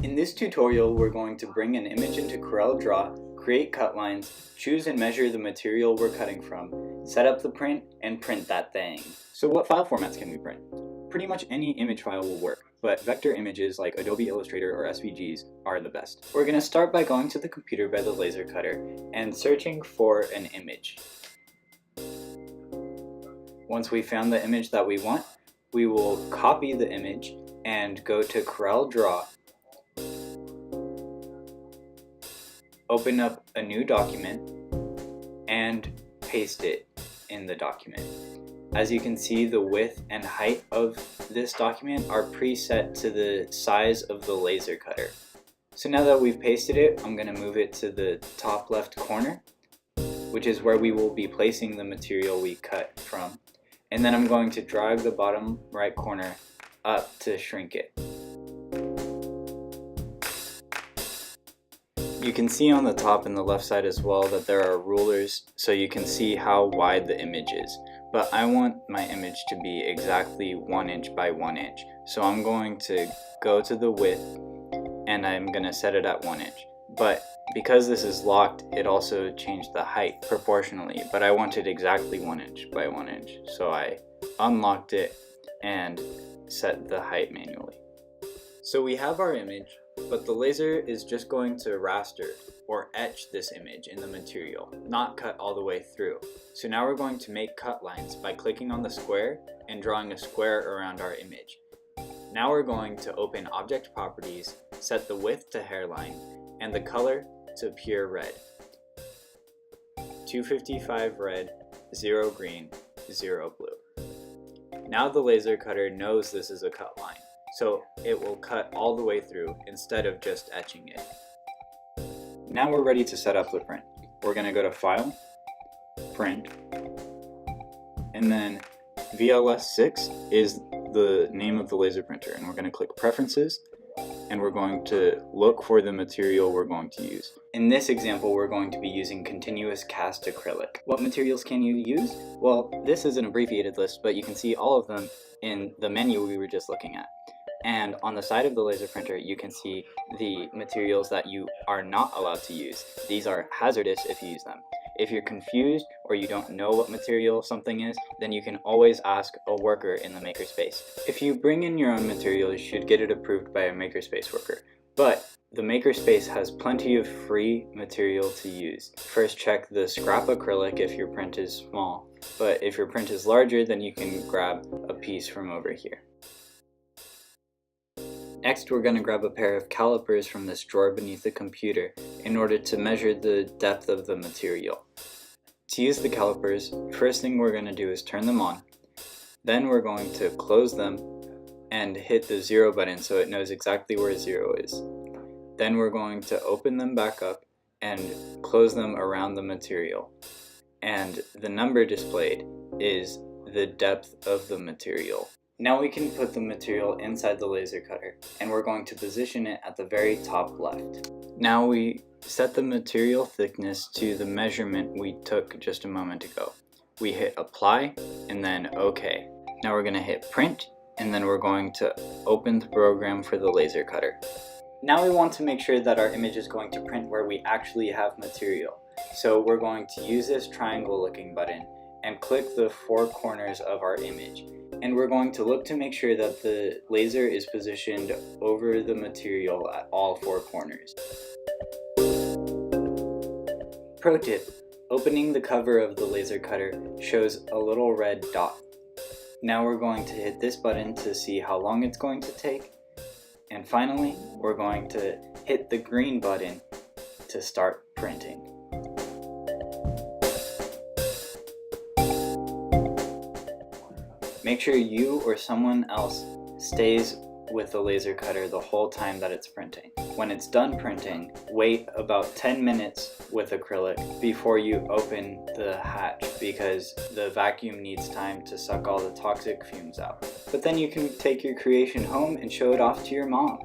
In this tutorial, we're going to bring an image into CorelDRAW, create cut lines, choose and measure the material we're cutting from, set up the print, and print that thing. So what file formats can we print? Pretty much any image file will work, but vector images like Adobe Illustrator or SVGs are the best. We're going to start by going to the computer by the laser cutter and searching for an image. Once we found the image that we want, we will copy the image and go to CorelDRAW, open up a new document, and paste it in the document. As you can see, the width and height of this document are preset to the size of the laser cutter. So now that we've pasted it, I'm going to move it to the top left corner, which is where we will be placing the material we cut from. And then I'm going to drag the bottom right corner up to shrink it. You can see on the top and the left side as well that there are rulers, so you can see how wide the image is. But I want my image to be exactly 1 inch by 1 inch. So I'm going to go to the width and I'm going to set it at 1 inch. But because this is locked, it also changed the height proportionally, but I wanted exactly 1 inch by 1 inch. So I unlocked it and set the height manually. So we have our image, but the laser is just going to raster or etch this image in the material, not cut all the way through. So now we're going to make cut lines by clicking on the square and drawing a square around our image. Now we're going to open Object Properties, set the width to hairline, and the color to pure red. 255 red, 0 green, 0 blue. Now the laser cutter knows this is a cut line, so it will cut all the way through instead of just etching it. Now we're ready to set up the print. We're going to go to File, Print, and then VLS6 is the name of the laser printer, and we're going to click Preferences, and we're going to look for the material we're going to use. In this example, we're going to be using continuous cast acrylic. What materials can you use? Well, this is an abbreviated list, but you can see all of them in the menu we were just looking at. And on the side of the laser printer, you can see the materials that you are not allowed to use. These are hazardous if you use them. If you're confused or you don't know what material something is, then you can always ask a worker in the Makerspace. If you bring in your own material, you should get it approved by a Makerspace worker. But the Makerspace has plenty of free material to use. First, check the scrap acrylic if your print is small, but if your print is larger, then you can grab a piece from over here. Next, we're going to grab a pair of calipers from this drawer beneath the computer in order to measure the depth of the material. To use the calipers, first thing we're going to do is turn them on. Then we're going to close them and hit the 0 button so it knows exactly where 0 is. Then we're going to open them back up and close them around the material. And the number displayed is the depth of the material. Now we can put the material inside the laser cutter, and we're going to position it at the very top left. Now we set the material thickness to the measurement we took just a moment ago. We hit Apply, and then OK. Now we're going to hit Print, and then we're going to open the program for the laser cutter. Now we want to make sure that our image is going to print where we actually have material. So we're going to use this triangle looking button and click the 4 corners of our image. And we're going to look to make sure that the laser is positioned over the material at all 4 corners. Pro tip: opening the cover of the laser cutter shows a little red dot. Now we're going to hit this button to see how long it's going to take. And finally, we're going to hit the green button to start printing. Make sure you or someone else stays with the laser cutter the whole time that it's printing. When it's done printing, wait about 10 minutes with acrylic before you open the hatch because the vacuum needs time to suck all the toxic fumes out. But then you can take your creation home and show it off to your mom.